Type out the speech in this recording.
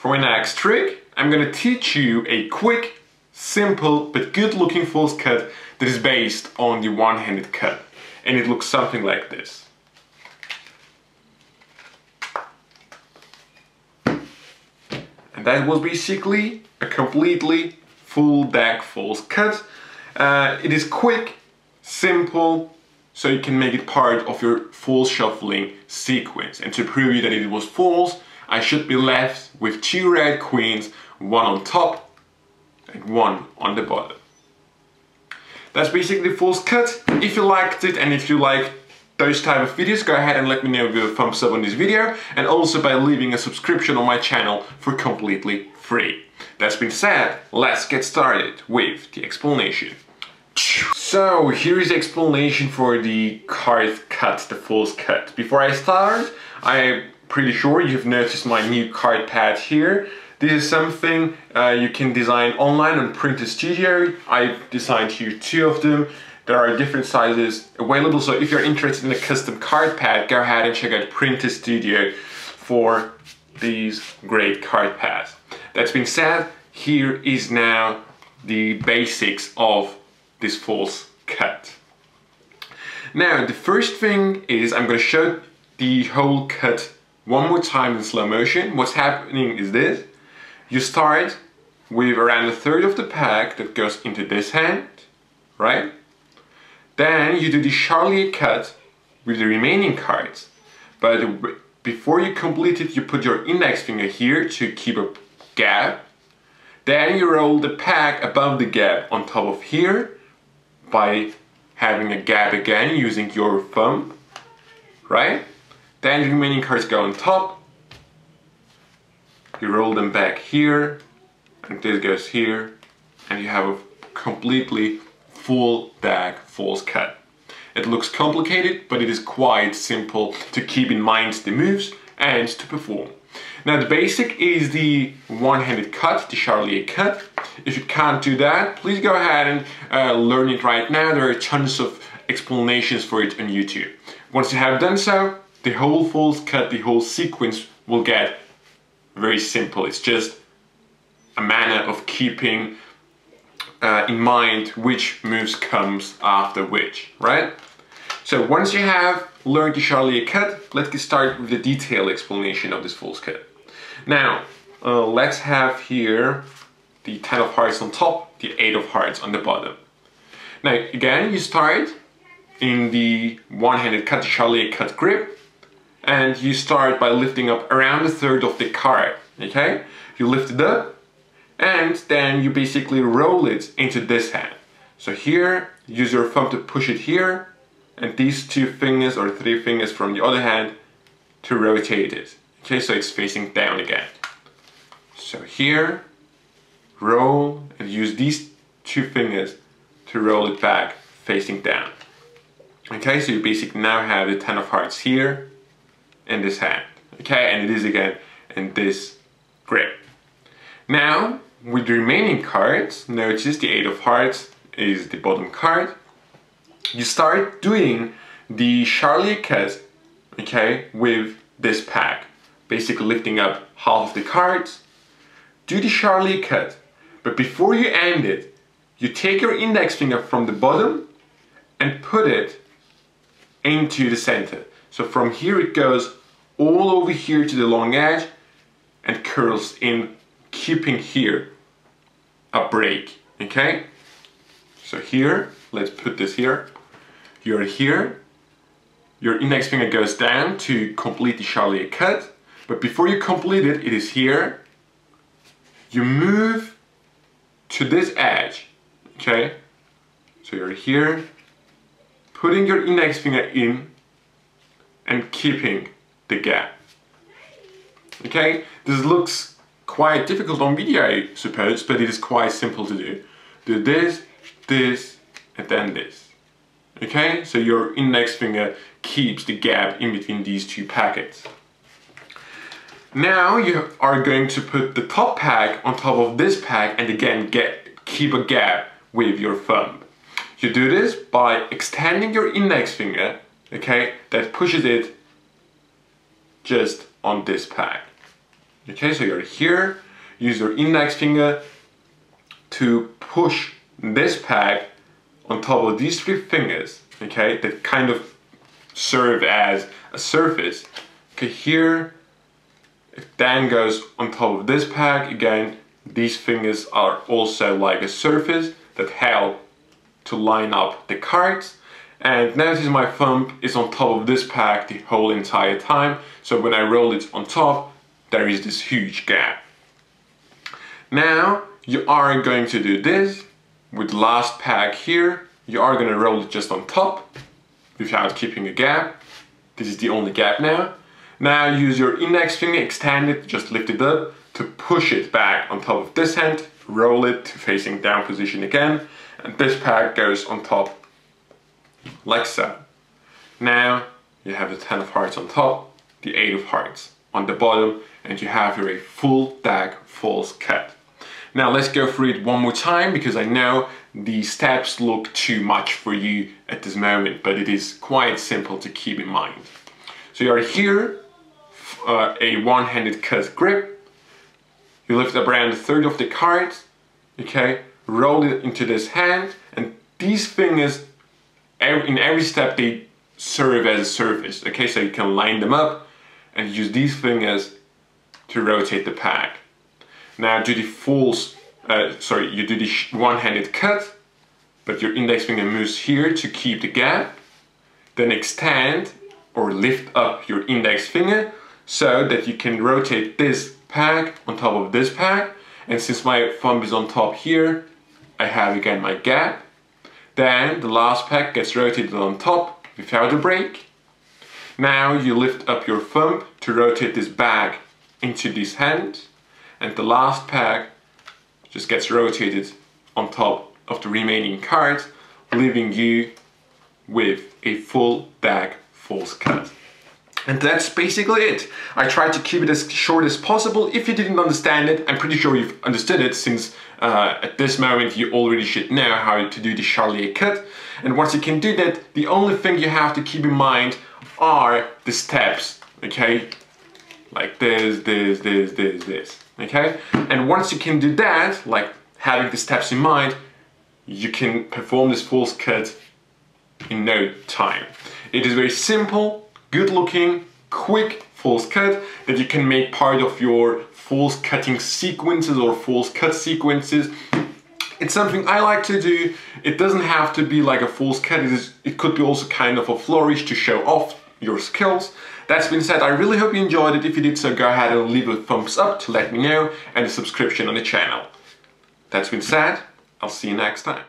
For my next trick, I'm gonna teach you a quick, simple, but good looking false cut that is based on the one-handed cut. And it looks something like this. And that was basically a completely full deck false cut. It is quick, simple, so you can make it part of your false shuffling sequence. And to prove you that it was false, I should be left with 2 red queens, one on top and one on the bottom. That's basically the false cut. If you liked it and if you like those type of videos, go ahead and let me know with a thumbs up on this video, and also by leaving a subscription on my channel for completely free. That's been said, let's get started with the explanation. So here is the explanation for the card cut, the false cut. Before I start, I'm pretty sure you've noticed my new card pad here. This is something you can design online on Printer Studio. I've designed here 2 of them. There are different sizes available, so if you're interested in a custom card pad, go ahead and check out Printer Studio for these great card pads. That's been said, here is now the basics of this false cut. Now, the first thing is I'm going to show the whole cut one more time in slow motion. What's happening is this. You start with around 1/3 of the pack that goes into this hand, right? Then you do the Charlier cut with the remaining cards, but before you complete it, you put your index finger here to keep a gap. Then you roll the pack above the gap on top of here by having a gap again using your thumb, right? Then the remaining cards go on top. You roll them back here, and this goes here, and you have a completely full deck false cut. It looks complicated, but it is quite simple to keep in mind the moves and to perform. Now the basic is the one-handed cut, the Charlier cut. If you can't do that, please go ahead and learn it right now. There are tons of explanations for it on YouTube. Once you have done so, the whole false cut, the whole sequence will get very simple. It's just a manner of keeping in mind which moves comes after which, right? So once you have learned the Charlier cut, let's get started with the detailed explanation of this false cut. Now, let's have here the 10 of hearts on top, the 8 of hearts on the bottom. Now, again, you start in the one-handed cut, the Charlier cut grip, and you start by lifting up around 1/3 of the card, okay? You lift it up, and then you basically roll it into this hand. So here, use your thumb to push it here, and these 2 fingers or 3 fingers from the other hand to rotate it. Okay, so it's facing down again. So here, roll, and use these 2 fingers to roll it back facing down. Okay, so you basically now have the 10 of hearts here in this hand. Okay, and it is again in this grip. Now, with the remaining cards, notice the 8 of hearts is the bottom card. You start doing the Charlier cut, okay, with this pack. Basically lifting up half of the cards. Do the Charlier cut, but before you end it, you take your index finger from the bottom and put it into the center. So from here it goes all over here to the long edge and curls in, keeping here a break, okay? So here, let's put this here. You're here, your index finger goes down to complete the Charlier cut, but before you complete it, it is here. You move to this edge, okay? So you're here, putting your index finger in and keeping the gap. Okay, this looks quite difficult on video, I suppose, but it is quite simple to do. Do this, this, and then this. Okay, so your index finger keeps the gap in between these 2 packets. Now you are going to put the top pack on top of this pack and again keep a gap with your thumb. You do this by extending your index finger, okay, that pushes it just on this pack. Okay, so you're here, use your index finger to push this peg on top of these 3 fingers, okay, that kind of serve as a surface. Okay, here, it then goes on top of this peg. Again, these fingers are also like a surface that help to line up the cards. And notice my thumb is on top of this peg the whole entire time, so when I roll it on top, there is this huge gap. Now, you are going to do this with the last peg here. You are going to roll it just on top without keeping a gap. This is the only gap now. Now use your index finger, extend it, just lift it up to push it back on top of this hand, roll it to facing down position again, and this peg goes on top like so. Now you have the 10 of hearts on top, the 8 of hearts on the bottom, and you have here a full deck false cut. Now let's go through it one more time, because I know the steps look too much for you at this moment, but it is quite simple to keep in mind. So you are here, a one-handed cut grip, you lift up around a third of the cards, okay, roll it into this hand, and these fingers, in every step, they serve as a surface, okay, so you can line them up and use these fingers to rotate the peg. Now do the you do the one-handed cut, but your index finger moves here to keep the gap, then extend or lift up your index finger so that you can rotate this peg on top of this peg, and since my thumb is on top here, I have again my gap. Then the last peg gets rotated on top without a break. Now you lift up your thumb to rotate this bag into this hand, and the last peg just gets rotated on top of the remaining cards, leaving you with a full deck false cut. And that's basically it. I tried to keep it as short as possible. If you didn't understand it, I'm pretty sure you've understood it, since at this moment you already should know how to do the Charlier cut. And once you can do that, the only thing you have to keep in mind are the steps, okay? Like this, okay? And once you can do that, like having the steps in mind, you can perform this false cut in no time. It is very simple, good looking, quick false cut that you can make part of your false cutting sequences or false cut sequences. It's something I like to do. It doesn't have to be like a false cut, it could be also kind of a flourish to show off your skills. That's been said, I really hope you enjoyed it. If you did so, go ahead and leave a thumbs up to let me know, and a subscription on the channel. That's been said, I'll see you next time.